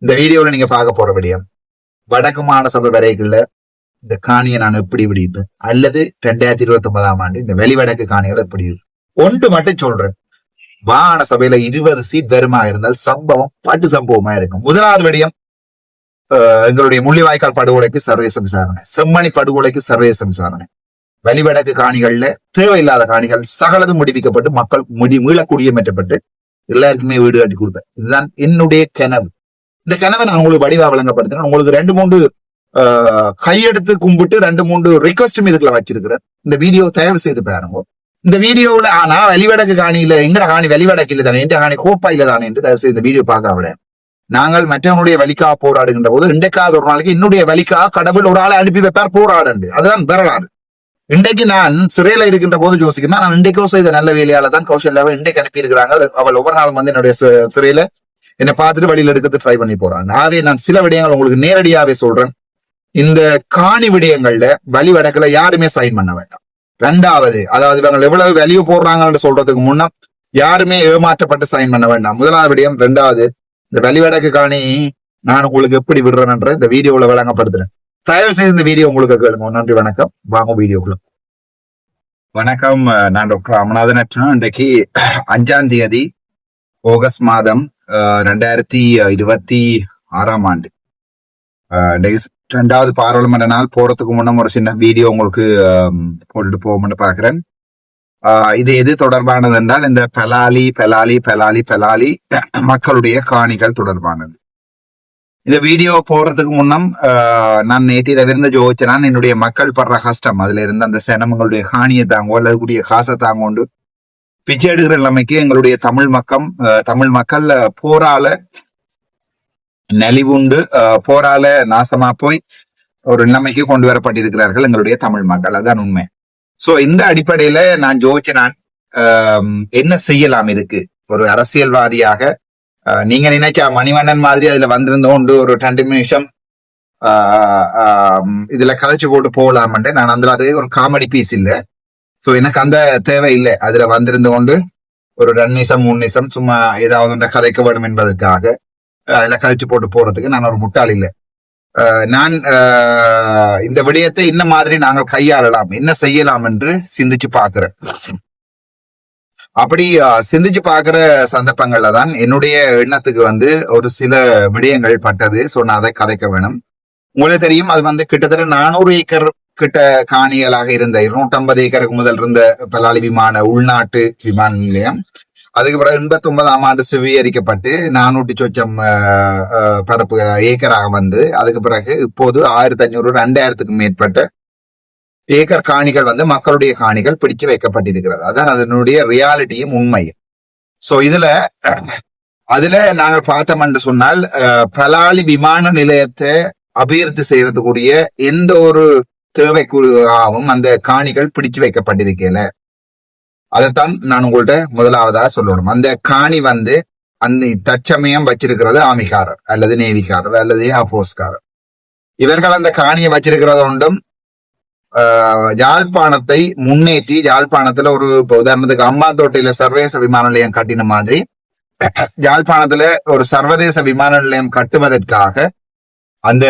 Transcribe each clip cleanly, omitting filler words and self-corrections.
இந்த வீடியோல நீங்க பார்க்க போற விடயம் வடக்கு மாநசபை வரைக்குள்ள இந்த காணியை நான் எப்படி விடிப்பேன், அல்லது 2029 ஆண்டு இந்த வெளிவடக்கு காணிகள் எப்படி ஒன்று மட்டும் சொல்றேன். மாகாண சபையில 20 சீட் வருமா இருந்தால் சம்பவம் பட்டு சம்பவமா இருக்கும். முதலாவது விடயம், எங்களுடைய முள்ளிவாய்க்கால் படுகொலைக்கு சர்வதேச விசாரணை, செம்மணி படுகொலைக்கு சர்வதேச விசாரணை, வெளிவடக்கு காணிகள்ல தேவையில்லாத காணிகள் சகலதும் முடிவிக்கப்பட்டு மக்கள் மீளக்குடியமற்றப்பட்டு எல்லாருக்குமே வீடு கட்டி கொடுப்பேன். இதுதான் என்னுடைய கனவு. இந்த கனவை நான் உங்களுக்கு வடிவா வழங்கப்படுத்தினேன். உங்களுக்கு 2-3 கையெடுத்து கும்பிட்டு 2-3 ரிக்வஸ்டும் இதுக்குள்ள வச்சிருக்கிறேன். இந்த வீடியோ தயவு செய்து பாருங்க. இந்த வீடியோவில் நான் வெளிவடக்கு காணியில எங்கட காணி வெளிவடக்கு இல்லை தானே, எந்த காணி கோப்பா இல்லை தானே என்று தயவு செய்து இந்த வீடியோ பார்க்க விட. நாங்கள் மற்றவனுடைய வலிக்காக போராடுகின்ற போது இன்றைக்காவது ஒரு நாளைக்கு என்னுடைய வலிக்காக கடவுள் ஒரு ஆளை அனுப்பி வைப்பார் போராடு. அதுதான் வரலாறு. இன்றைக்கு நான் சிறையில இருக்கின்ற போது யோசிக்கிறேன், நான் இன்றைக்கோ செய்த நல்ல வேலையால தான் கௌசல்யாவை இன்றைக்கு அனுப்பி இருக்கிறாங்க. அவள் ஒவ்வொரு நாளும் வந்து என்னுடைய சிறையில என்னை பார்த்துட்டு வழியில் எடுக்கிறது ட்ரை பண்ணி போறாங்க. ஆகவே நான் சில விடயங்கள் உங்களுக்கு நேரடியாவே சொல்றேன். இந்த காணி விடயங்கள்ல வழிவடக்குல யாருமே சைன் பண்ண வேண்டாம். 2வது, அதாவது இவங்க எவ்வளவு வேல்யூ போடுறாங்கன்னு சொல்றதுக்கு முன்ன யாருமே ஏமாற்றப்பட்டு சைன் பண்ண வேண்டாம். முதலாவது விடயம். 2வது, இந்த வழிவடக்கு காணி நான் உங்களுக்கு எப்படி விடுறேன்ற இந்த வீடியோல வழங்கப்படுத்துறேன். தயவு செய்து இந்த வீடியோ உங்களுக்கு கேளுங்க. நன்றி, வணக்கம். வாங்க வீடியோக்குள்ள. வணக்கம், நான் டாக்டர் ராமநாதன். இன்றைக்கு 5ஆம் தேதி ஆகஸ்ட் மாதம் 2026 ஆண்டு. 2வது பாராளுமன்ற நாள் போறதுக்கு முன்ன ஒரு சின்ன வீடியோ உங்களுக்கு போட்டுட்டு போகும்னு பாக்குறேன். இது எது தொடர்பானது என்றால் இந்த பெலாலி மக்களுடைய காணிகள் தொடர்பானது. இந்த வீடியோ போறதுக்கு முன்னம் நான் நேற்றிரவிருந்த ஜோதிச்சேன், என்னுடைய மக்கள் படுற கஷ்டம், அதுல இருந்து அந்த சிரமங்களுடைய காணியை தாங்கோ அல்லது கூடிய காசை தாங்கொண்டு பிச்சை எடுக்கிற நிலைமைக்கு எங்களுடைய தமிழ் மக்கள் போரால நலிவுண்டு போரால நாசமா போய் ஒரு நிலைமைக்கு கொண்டு வரப்பட்டிருக்கிறார்கள் எங்களுடைய தமிழ் மக்கள். அதுதான் உண்மை. சோ இந்த அடிப்படையில நான் யோசிச்சேன், என்ன செய்யலாம் இதுக்கு. ஒரு அரசியல்வாதியாக நீங்க நினைச்சா மணிவண்ணன் மாதிரி அதுல வந்திருந்தோண்டு ஒரு 2 நிமிஷம் இதுல கதைச்சு போட்டு போகலாம்ட்டு நான் அதுல அது ஒரு காமெடி பீஸ் இல்லை. சோ எனக்கு அந்த தேவை இல்லை. அதுல வந்திருந்து கொண்டு ஒரு 2 நிமிஷம் 3 நிமிஷம் சும்மா ஏதாவது கதைக்க வேண்டும் என்பதற்காக அதுல கழிச்சு போட்டு போறதுக்கு நான் ஒரு முட்டாள் இல்லை. நான் இந்த விடயத்தை இந்த மாதிரி நாங்கள் கையாளலாம், என்ன செய்யலாம் என்று சிந்திச்சு பாக்குறேன். அப்படி சிந்திச்சு பாக்குற சந்தர்ப்பங்கள்ல தான் என்னுடைய எண்ணத்துக்கு வந்து ஒரு சில விடயங்கள் பட்டது. சோ நான் அதை கதைக்க வேணும். உங்களுக்கு தெரியும், அது வந்து கிட்டத்தட்ட 400 ஏக்கர் கிட்ட காணிகளாக இருந்த 250 ஏக்கருக்கு முதல் இருந்த பெலாலி உள்நாட்டு விமான நிலையம். அதுக்கு பிறகு 89ஆம் ஆண்டு சுவீகரிக்கப்பட்டு 400 சொச்சம் பரப்பு ஏக்கராக வந்து அதுக்கு பிறகு இப்போது 1500-2000க்கும் மேற்பட்ட ஏக்கர் காணிகள் வந்து மக்களுடைய காணிகள் பிடிச்சு வைக்கப்பட்டிருக்கிறது. அதான் அதனுடைய ரியாலிட்டியும் உண்மையும். சோ அதுல நாங்கள் பார்த்தோம் என்று சொன்னால் பெலாலி விமான நிலையத்தை அபிவிருத்தி செய்யறதுக்குரிய எந்த ஒரு தேவைக்குள்ளாகவும் அந்த காணிகள் பிடிச்சு வைக்கப்பட்டிருக்கல. அதைத்தான் நான் உங்கள்கிட்ட முதலாவதா சொல்லணும். அந்த காணி வந்து அந்த தற்சமயம் வச்சிருக்கிறது ஆர்மிக்காரர் அல்லது நேவிக்காரர் அல்லது ஏர்ஃபோர்ஸ்காரர். இவர்கள் அந்த காணியை வச்சிருக்கிறது ஒன்றும் யாழ்ப்பாணத்தை முன்னேற்றி, யாழ்ப்பாணத்துல ஒரு உதாரணத்துக்கு அம்பாந்தோட்டையில சர்வதேச விமான நிலையம் கட்டின மாதிரி யாழ்ப்பாணத்துல ஒரு சர்வதேச விமான நிலையம் கட்டுவதற்காக அந்த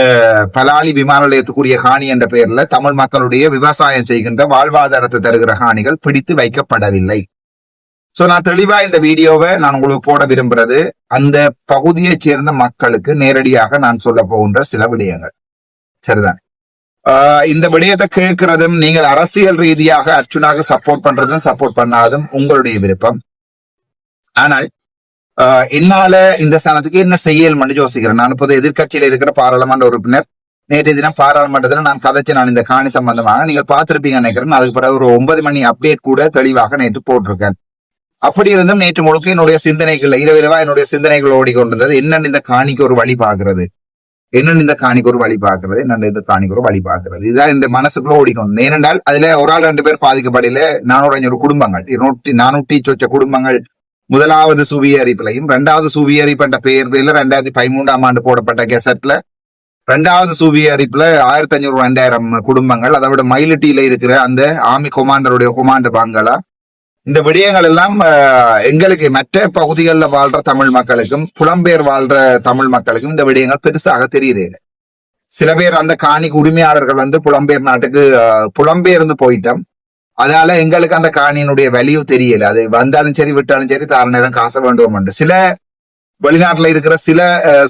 பெலாலி விமான நிலையத்துக்குரிய காணி என்ற பெயர்ல தமிழ் மக்களுடைய விவசாயம் செய்கின்ற வாழ்வாதாரத்தை தருகிற காணிகள் பிடித்து வைக்கப்படவில்லை. சோ நான் தெளிவா இந்த வீடியோவை நான் உங்களுக்கு போட விரும்புறது அந்த பகுதியைச் சேர்ந்த மக்களுக்கு நேரடியாக நான் சொல்ல போகின்ற சில விடயங்கள். சரிதான். இந்த விடயத்தை கேட்கிறதும் நீங்கள் அரசியல் ரீதியாக அர்ச்சுனாக சப்போர்ட் பண்றதும் சப்போர்ட் பண்ணாதும் உங்களுடைய விருப்பம். ஆனால் என்னால இந்த ஸ்தானத்துக்கு என்ன செய்யணும்னு யோசிக்கிறேன். நான் இப்போது எதிர்கட்சியில இருக்கிற பாராளுமன்ற உறுப்பினர். நேற்றைய தினம் பாராளுமன்றத்துல நான் கதைச்சு நான் இந்த காணி சம்பந்தமாக நீங்கள் பார்த்திருப்பீங்க நினைக்கிறேன். அதுக்கு பிறகு ஒரு 9 மணி அப்டேட் கூட தெளிவாக நேற்று போட்டிருக்கேன். அப்படி இருந்தும் நேற்று முழுக்க என்னுடைய சிந்தனைகள் இரவிரவா என்னுடைய சிந்தனைகள் ஓடிக்கொண்டிருந்தது. என்னென்ன இந்த காணிக்கு ஒரு வழி பார்க்கிறது, என்னென்ன இந்த காணிக்கு ஒரு வழி பார்க்கிறது, என்னென்ன இந்த காணிக்கு ஒரு வழி பார்க்கிறது, இதுதான் இந்த மனசுக்குள்ள ஓடிக்கொண்டு. ஏனென்றால் அதுல ஒரு ஆள் 2 பேர் பாதிக்கப்படல. 400 குடும்பங்கள் 400 சொச்ச குடும்பங்கள் முதலாவது சுவீகரிப்பிலையும் 2வது சுவீகரிப்பு என்ற பெயர்ல 2013ஆம் ஆண்டு போடப்பட்ட கெசட்ல 2வது சுவீகரிப்புல 1500-2000 குடும்பங்கள். அதை விட மயிலிட்டியில இருக்கிற அந்த ஆர்மி கொமாண்டருடைய கொமாண்டர் பங்களா இந்த விடயங்கள் எல்லாம் எங்களுக்கு மற்ற பகுதிகளில் வாழ்ற தமிழ் மக்களுக்கும் புலம்பெயர் வாழ்ற தமிழ் மக்களுக்கும் இந்த விடயங்கள் பெருசாக தெரியுது. சில பேர் அந்த காணிக்கு உரிமையாளர்கள் வந்து புலம்பெயர் நாட்டுக்கு புலம்பெயர்ந்து போயிட்டோம். அதனால எங்களுக்கு அந்த காணியினுடைய வேல்யூ தெரியல. அது வந்தாலும் சரி விட்டாலும் சரி தார நேரம் காசை வேண்டும். சில வெளிநாட்டுல இருக்கிற சில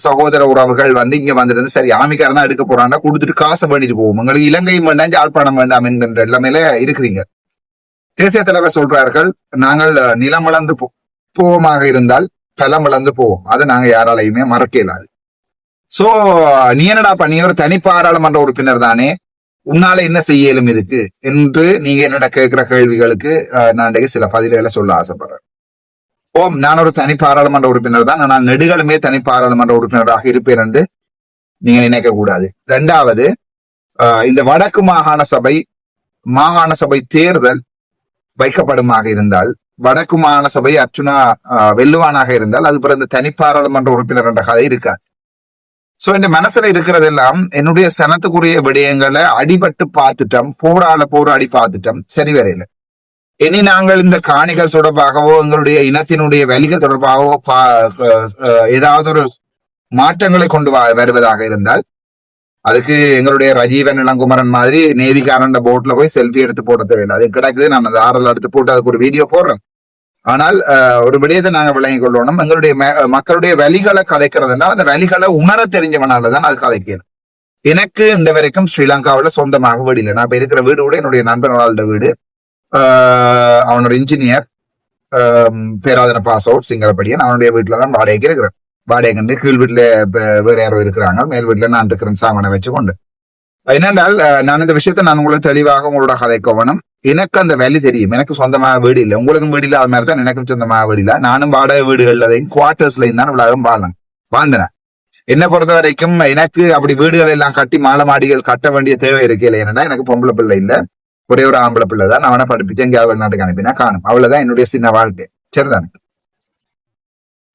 சகோதர உறவுகள் வந்து இங்க வந்துட்டு சரி ஆமிக்காரன் தான் எடுக்க போறான்னா கொடுத்துட்டு காசை வேண்டிட்டு போவோம். உங்களுக்கு இலங்கையும் வேண்டாம் யாழ்ப்பாணம் வேண்டாம் என்கின்ற எல்லாமே இருக்கிறீங்க. தேசிய தலைவர் சொல்றார்கள், நாங்கள் நிலம் இழந்து போவமாக இருந்தால் பலம் இழந்து போவோம். அதை நாங்க யாராலையுமே மறக்க இயலாது. சோ நீ என்னடா பண்ணி ஒரு தனி பாராளுமன்ற உறுப்பினர் தானே, உன்னால என்ன செய்யலும் இருக்கு என்று நீங்க என்னோட கேட்கிற கேள்விகளுக்கு நான் சில பதில்களை சொல்ல ஆசைப்படுறேன். நான் ஒரு தனி பாராளுமன்ற உறுப்பினர் தான், நான் நெடுகளுமே தனி பாராளுமன்ற உறுப்பினராக இருப்பேன் என்று நீங்க நினைக்க கூடாது. இரண்டாவது, இந்த வடக்கு மாகாண சபை தேர்தல் வைக்கப்படுமாக இருந்தால், வடக்கு மாகாண சபை அர்ச்சுனா வெல்லுவானாக இருந்தால் அது பிறந்த தனி பாராளுமன்ற உறுப்பினர் என்ற கதை இருக்காது. சோ இந்த மனசுல இருக்கிறதெல்லாம் என்னுடைய சனத்துக்குரிய விடயங்களை அடிபட்டு பார்த்துட்டோம், போராடி பார்த்துட்டோம், சரி வரையில. இனி நாங்கள் இந்த காணிகள் தொடர்பாகவோ எங்களுடைய இனத்தினுடைய வலிகள் தொடர்பாகவோ ஏதாவது ஒரு மாற்றங்களை கொண்டு வருவதாக இருந்தால் அதுக்கு எங்களுடைய ரஜீவன் இளங்குமரன் மாதிரி நேவிகாரன் போட்ல போய் செல்ஃபி எடுத்து போட தேவையில்லை. அது கிடக்குது, நான் அந்த ஆறல் எடுத்து போட்டு அதுக்கு ஒரு வீடியோ போடுறேன். ஆனால் ஒரு விடயத்தை நாங்கள் விளங்கிக் கொள்ளணும். எங்களுடைய மக்களுடைய வலிகளை கதைக்கிறதுனா அந்த வலிகளை உணர தெரிஞ்சவனாலதான் அது கதைக்கணும். எனக்கு இந்த வரைக்கும் ஸ்ரீலங்காவில சொந்தமாக வீடு இல்லை. நான் இப்ப இருக்கிற வீடு கூட என்னுடைய நண்பர்களோட வீடு. அவனோட இன்ஜினியர், பேராதன பாஸ் அவுட், சிங்களப்படியன். அவனுடைய வீட்டுலதான் வாடகைக்கு இருக்கிறேன். வாடகை கண்டு கீழ் வீட்டுல வேற யாரோ இருக்கிறாங்க, மேல் வீட்டுல நான் இருக்கிறேன் சாமனை வச்சுக்கொண்டு. என்னென்றால் நான் இந்த விஷயத்த நான் உங்களுக்கு தெளிவாக உங்களோட கதைக்கவனும். எனக்கு அந்த வேலை தெரியும். எனக்கு சொந்தமாக வீடு இல்லை, உங்களுக்கும் வீடு இல்லை. அது மாதிரி தான் எனக்கும் சொந்தமாக வீடு இல்லை. நானும் வாடகை வீடுகள்லையும் குவார்டர்ஸ்லையும் தான் உலகம் வாழ்ந்தேன். என்னை பொறுத்த வரைக்கும் எனக்கு அப்படி வீடுகள் எல்லாம் கட்டி மாலை மாடிகள் கட்ட வேண்டிய தேவை இருக்கு இல்லை. ஏன்னா எனக்கு பொம்பளை பிள்ளை இல்லை, ஒரே ஒரு ஆம்பளை பிள்ளை தான். அவனை படிப்பிச்சு எங்கேயாவது வெளிநாட்டுக்கு அனுப்பினா காணும். அவ்வளவுதான் என்னுடைய சின்ன வாழ்க்கை. சரிதான்.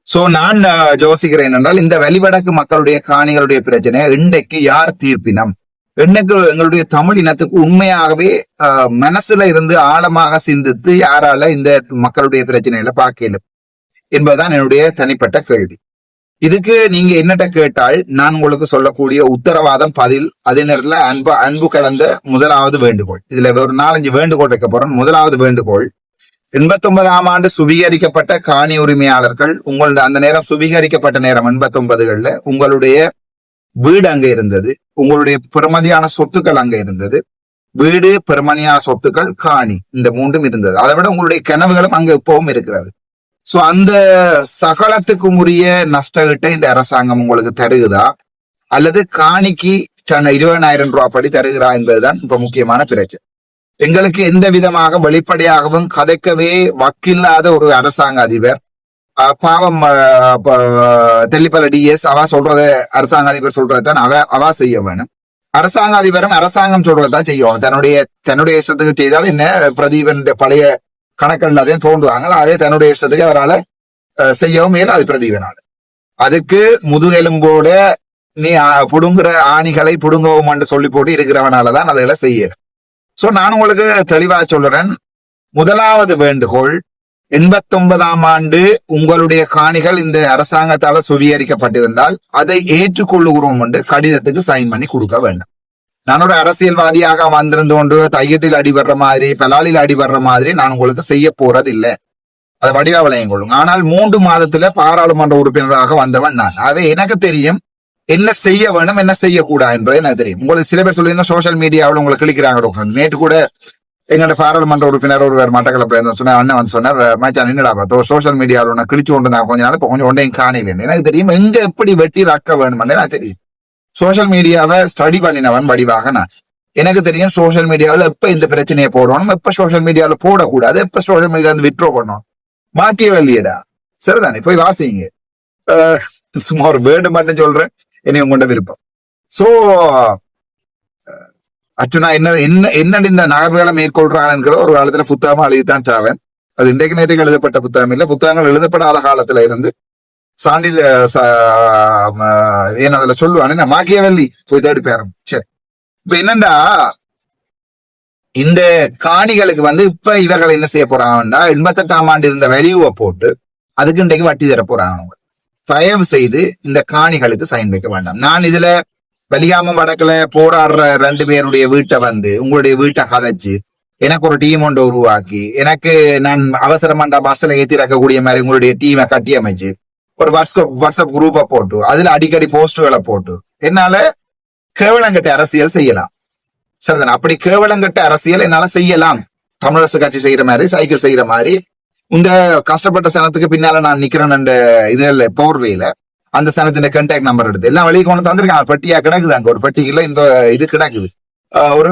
சோ நான் யோசிக்கிறேன் என்றால் இந்த வெளிவடக்கு மக்களுடைய காணிகளுடைய பிரச்சனை இன்றைக்கு யார் தீர்ப்பினம், இன்னைக்கு எங்களுடைய தமிழ் இனத்துக்கு உண்மையாகவே மனசுல இருந்து ஆழமாக சிந்தித்து யாரால இந்த மக்களுடைய பிரச்சனைகளை பார்க்கலும் என்பதுதான் என்னுடைய தனிப்பட்ட கேள்வி. இதுக்கு நீங்க என்னட்ட கேட்டால் நான் உங்களுக்கு சொல்லக்கூடிய உத்தரவாதம் பதில். அதே நேரத்துல அன்பு கலந்த முதலாவது வேண்டுகோள். இதுல ஒரு 4-5 வேண்டுகோள் வைக்க போறோம். முதலாவது வேண்டுகோள், 89ஆம் ஆண்டு சுவீகரிக்கப்பட்ட காணி உரிமையாளர்கள், உங்களோட அந்த நேரம் சுவீகரிக்கப்பட்ட நேரம் 89களில் உங்களுடைய வீடு அங்க இருந்தது, உங்களுடைய பெருமதியான சொத்துக்கள் அங்க இருந்தது. வீடு, பெருமதியான சொத்துக்கள், காணி, இந்த மூன்றும் இருந்தது. அதை விட உங்களுடைய கனவுகளும் அங்க இப்பவும் இருக்கிறது. சோ அந்த சகலத்துக்கும் உரிய நஷ்டகிட்ட இந்த அரசாங்கம் உங்களுக்கு தருகுதா அல்லது காணிக்கு 20,000 ரூபாய் படி தருகிறா என்பதுதான் இப்ப முக்கியமான பிரச்சனை. எங்களுக்கு எந்த விதமாக வெளிப்படையாகவும் கதைக்கவே வக்கில்லாத ஒரு அரசாங்க அதிபர், பாவம் தெல்லிப்பல டிஎஸ், அவ சொல்றத அரசாங்க அதிபர் சொல்றதான் அவ செய்ய வேணும். அரசாங்க அதிபரும் அரசாங்கம் சொல்றதான் செய்யும். தன்னுடைய இஷ்டத்துக்கு செய்தால் என்ன, பிரதீபன் பழைய கணக்கில் அதையும் தோன்றுவாங்க. அதே தன்னுடைய இஷ்டத்துக்கு அவரால் செய்யவும் மேல அது பிரதீபனால. அதுக்கு முதுகெலும்போட நீ புடுங்குற ஆணிகளை புடுங்கவும் என்று சொல்லி போட்டு இருக்கிறவனாலதான் அதெல்லாம் செய்ய. சோ நான் உங்களுக்கு தெளிவா சொல்றேன். முதலாவது வேண்டுகோள், 89ஆம் ஆண்டு உங்களுடைய காணிகள் இந்த அரசாங்கத்தால சுவீகரிக்கப்பட்டிருந்தால் அதை ஏற்றுக்கொள்ளுகிறோம் என்று கடிதத்துக்கு சைன் பண்ணி கொடுக்க வேண்டும். நான் ஒரு அரசியல்வாதியாக வந்திருந்து கொண்டு தையட்டில் அடிபடுற மாதிரி பலாலில் அடிபடுற மாதிரி நான் உங்களுக்கு செய்ய போறது இல்லை. அதை வடிவா விளையும் கொள்ளுங்க. ஆனால் 3 மாதத்துல பாராளுமன்ற உறுப்பினராக வந்தவன் நான். ஆகவே எனக்கு தெரியும் என்ன செய்ய வேணும் என்ன செய்யக்கூடாது என்பது எனக்கு தெரியும். உங்களுக்கு சில பேர் சொல்லி சோசியல் மீடியாவில் உங்களுக்கு கிளிக்கிறாங்க. நேற்று கூட எங்களோட பாராளுமன்ற உறுப்பினர் ஒருவர் மட்டக்களப்பில் சொன்ன அண்ணன் வந்து சொன்னார், மச்சான் என்னடா பார்த்தோம் சோசியல் மீடியாவில் ஒன்று கிழிச்சு கொண்டு நான் கொஞ்ச நாள் இப்போ கொஞ்சம் ஒன்றையும் காணில. எனக்கு தெரியும் எங்க எப்படி வெட்டி ரக்க வேணும்னு எனக்கு தெரியும். சோசியல் மீடியாவை ஸ்டடி பண்ணினவன் வடிவாக நான். எனக்கு தெரியும் சோசியல் மீடியாவில் எப்ப இந்த பிரச்சனையை போடணும், எப்ப சோசியல் மீடியாவில் போடக்கூடாது, எப்ப சோசியல் மீடியா வந்து விட்ரோ பண்ணணும். மாக்கியவே இல்லையடா. சரிதானே, போய் வாசிங்க. சும்மா ஒரு வேண்டு மட்டும் சொல்றேன், என்னை உங்கள்ட விருப்பம். சோ அச்சுனா என்ன இந்த நகர்வுகளை மேற்கொள்றான்ங்கிற ஒரு காலத்துல புத்தகமா எழுதித்தான் சாவேன். அது இன்றைக்கு நேரத்துக்கு எழுதப்பட்ட புத்தகம் இல்லை. புத்தகங்கள் எழுதப்படாத காலத்துல இருந்து சாண்டில் ஏன் அதுல சொல்லுவானே, நான் மாக்கியவல்லி போய் தேடி பேரம். சரி, இப்ப என்னண்டா இந்த காணிகளுக்கு வந்து இப்ப இவர்கள் என்ன செய்ய போறாங்கன்னா 88ஆம் ஆண்டு இருந்த வேல்யூவை போட்டு அதுக்கு இன்றைக்கு வட்டி தர போறாங்க. தயவு செய்து இந்த காணிகளுக்கு சைன் வைக்க வேண்டாம். நான் இதுல வலிகாமம் வடக்குல போராடுற 2 பேருடைய வீட்டை வந்து உங்களுடைய வீட்டை கதைச்சு எனக்கு ஒரு டீம் ஒன்று உருவாக்கி எனக்கு நான் அவசரமாண்டா பஸ்ல ஏத்தி இறக்கக்கூடிய மாதிரி உங்களுடைய டீமை கட்டி அமைச்சு ஒரு வாட்ஸ்அப் குரூப்பை போட்டு அதுல அடிக்கடி போஸ்டுகளை போட்டு என்னால கேவலங்கட்ட அரசியல் செய்யலாம். சரிதானே? அப்படி கேவலங்கட்ட அரசியல் என்னால செய்யலாம். தமிழரசு கட்சி செய்யற மாதிரி, சைக்கிள் செய்யற மாதிரி, இந்த கஷ்டப்பட்ட சனத்துக்கு பின்னால நான் நிக்கிறேன் இதுல போர்வையில அந்த சனத்தின் கான்டாக்ட் நம்பர் எடுத்து எல்லாம் வெளியே கொண்டு தந்திருக்காங்க. பெட்டியா கிடக்குது, அங்க ஒரு பெட்டிக்குள்ள இந்த இது கிடக்குது. ஒரு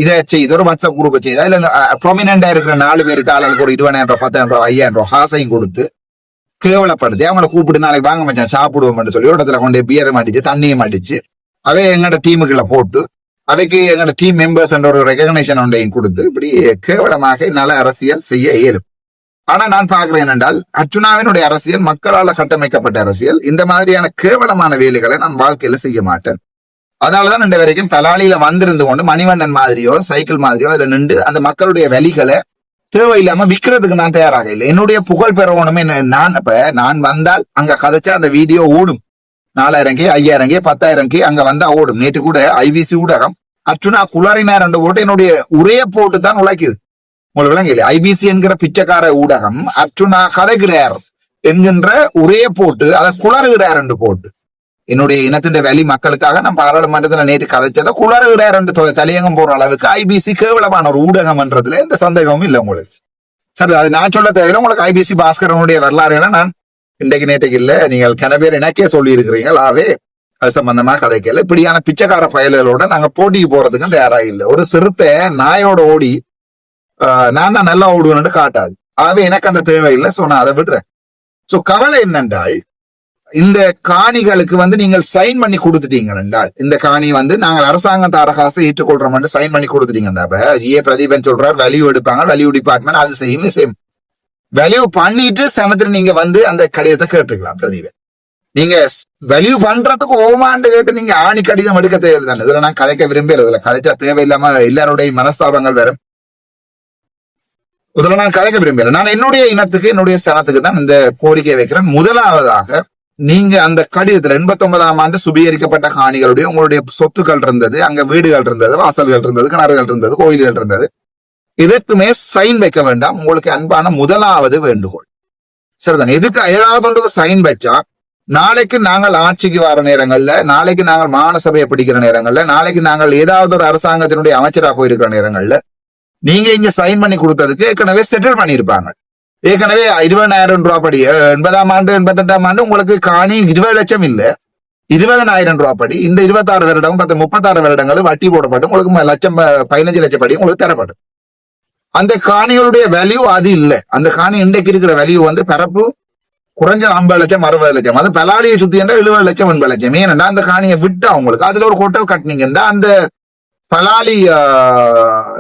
இதை செய்து ஒரு வாட்ஸ்அப் குரூப் செய்யுது. அதுல ப்ரொமினண்டா இருக்கிற 4 பேருக்கு ஆளுக்கு ஒரு 20,000 ரூபாய் 10,000 ரூபாய் 5,000 ரூபாய் காசையும் கொடுத்து கேவலப்படுத்தி அவங்களை கூப்பிட்டு நாளைக்கு வாங்க மச்சான் சாப்பிடுவோம்னு சொல்லி ஒரு இடத்துல கொண்டு பியரும் அடிச்சு தண்ணியும் அடிச்சு அவை எங்களோட டீமுக்குள்ள போட்டு அவைக்கு எங்களோட டீம் மெம்பர்ஸ் என்ற ஒரு ரெகக்னேஷன் ஒன்றையும் கொடுத்து இப்படி கேவலமாக என்னால அரசியல் செய்ய இயலும். ஆனா நான் பாக்குறேன் என்றால் அர்ச்சுனாவினுடைய அரசியல் மக்களால் கட்டமைக்கப்பட்ட அரசியல். இந்த மாதிரியான கேவலமான வேலைகளை நான் வாழ்க்கையில செய்ய மாட்டேன். அதனாலதான் இந்த வரைக்கும் தலாலியில வந்திருந்து கொண்டு மணிவண்ணன் மாதிரியோ சைக்கிள் மாதிரியோ அதுல நின்று அந்த மக்களுடைய வலிகளை தேவையில்லாம விற்கிறதுக்கு நான் தயாராக இல்லை. என்னுடைய புகழ் பெறணுமே. நான் வந்தால் அங்க கதைச்சா அந்த வீடியோ ஓடும். 4,000 5,000 10,000 அங்க வந்தா ஓடும். நேற்று கூட ஐவிசி ஊடகம் அர்ச்சுனா குளறினார் என்று போட்டு என்னுடைய உரைய போட்டு தான் உழைக்குது. உங்களுக்கு விளங்கல? ஐபிசி என்கிற பிச்சைக்கார ஊடகம் அர்ச்சுனா கதைகிறார் என்கின்ற உரைய போட்டு அதை குளறுகிறார் என்று போட்டு என்னுடைய இனத்தின் வெளி மக்களுக்காக நான் பாராளுமன்றத்துல நேற்று கதைச்சதை குளறுகிறார் என்று தலையங்கம் போற அளவுக்கு ஐபிசி கேவலமான ஒரு ஊடகம் என்றதுல எந்த சந்தேகமும் இல்லை உங்களுக்கு. சரி, அது நான் சொல்ல தேவையில்லை. உங்களுக்கு ஐபிசி பாஸ்கரனுடைய வரலாறுகளை நான் இன்றைக்கு நேற்றுக்கு இல்ல, நீங்கள் கன பேர் எனக்கே சொல்லி இருக்கிறீர்கள். ஆவே அது சம்பந்தமா கதைக்கல. இப்படியான பிச்சைக்கார பயல்களோட நாங்க போட்டிக்கு போறதுக்கும் தயாராக இல்லை. ஒரு சிறுத்தை நாயோட ஓடி நான் தான் நல்லா ஓடுவேன்னு காட்டாது. ஆகவே எனக்கு அந்த தேவையில்லை. சோ நான் அதை விடுறேன். சோ கவலை என்னென்றால் இந்த காணிகளுக்கு வந்து நீங்கள் சைன் பண்ணி கொடுத்துட்டீங்க என்றால் இந்த காணி வந்து நாங்கள் அரசாங்கம் தரகாசை ஏற்றுக்கொள்றோம் சைன் பண்ணி கொடுத்துட்டீங்க. பிரதீபன் சொல்றார் வேல்யூ எடுப்பாங்க, வேல்யூ டிபார்ட்மெண்ட் அது செய்யும் வேல்யூ பண்ணிட்டு சமத்துல நீங்க வந்து அந்த கடிதத்தை கேட்டுக்கலாம். பிரதீபன் நீங்க வேல்யூ பண்றதுக்கு ஓமாண்டு கேட்டு நீங்க ஆணி கடிதம் எடுக்க தேவையில்லை. இதுல நான் கதைக்க விரும்பல. இதுல கதைச்சா தேவையில்லாம எல்லாருடைய மனஸ்தாபங்கள் வேற. இதுல நான் கதைக்க விரும்பல. நான் என்னுடைய இனத்துக்கு என்னுடைய சனத்துக்கு தான் இந்த கோரிக்கை வைக்கிறேன். முதலாவதாக நீங்க அந்த கடிதத்துல 89ஆம் ஆண்டு சுபீகரிக்கப்பட்ட காணிகளுடைய உங்களுடைய சொத்துக்கள் இருந்தது, அங்க வீடுகள் இருந்தது, வாசல்கள் இருந்தது, கிணறுகள் இருந்தது, கோயில்கள் இருந்தது. இதற்குமே சைன் வைக்க வேண்டாம். உங்களுக்கு அன்பான முதலாவது வேண்டுகோள். சரிதான். எதுக்கு ஏதாவது சைன் வச்சா நாளைக்கு நாங்கள் ஆட்சிக்கு வர நேரங்கள்ல, நாளைக்கு நாங்கள் மாகாண சபையை பிடிக்கிற நேரங்கள்ல, நாளைக்கு நாங்கள் ஏதாவது ஒரு அரசாங்கத்தினுடைய அமைச்சராக போயிருக்கிற நேரங்கள்ல நீங்க இங்க சைன் பண்ணி கொடுத்ததுக்கு ஏற்கனவே செட்டில் பண்ணியிருப்பாங்க. ஏற்கனவே 20,000 ரூபாய் படி 80ஆம் ஆண்டு 88ஆம் ஆண்டு உங்களுக்கு காணி 20 லட்சம் இல்ல 20,000 ரூபாய் படி இந்த 26 வருடம் 36 வருடங்கள் வட்டி போடப்பட்டு உங்களுக்கு லட்சம் 15 லட்சம் படி உங்களுக்கு தரப்படும். அந்த காணிகளுடைய வேல்யூ அது இல்ல. அந்த காணி இன்றைக்கு இருக்கிற வேல்யூ வந்து பரப்பு குறைஞ்ச 50 லட்சம் 60 லட்சம். அது பலாலியை சுத்தி என்றா 70 லட்சம் 80 லட்சம். ஏன்னா அந்த காணியை விட்டா உங்களுக்கு அதுல ஒரு ஹோட்டல் கட்டினீங்கன்னா அந்த பலாலி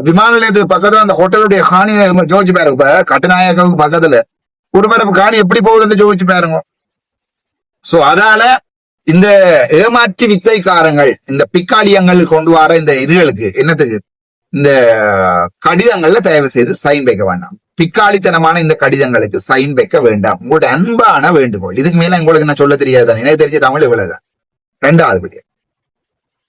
விமான நிலையத்துக்கு பக்கத்துல அந்த ஹோட்டலுடைய காணி ஜோதிச்சு பாருங்க. இப்ப கட்டுநாயக்காவுக்கு பக்கத்துல ஒரு பரப்பு காணி எப்படி போகுதுன்னு ஜோதிச்சு பாருங்க. சோ அதால இந்த ஏமாற்று வித்தைக்காரங்கள் இந்த பிக்காளியங்கள் கொண்டு வர இந்த இதுகளுக்கு என்னத்துக்கு இந்த கடிதங்கள்ல தயவு செய்து சைன் வைக்க வேண்டாம். பிக்காளித்தனமான இந்த கடிதங்களுக்கு சைன் வைக்க வேண்டாம். உங்களுடைய அன்பான வேண்டுகோள். இதுக்கு மேல உங்களுக்கு நான் சொல்ல தெரியாது. எனக்கு தெரிஞ்ச தமிழ் இவ்வளவுதான்.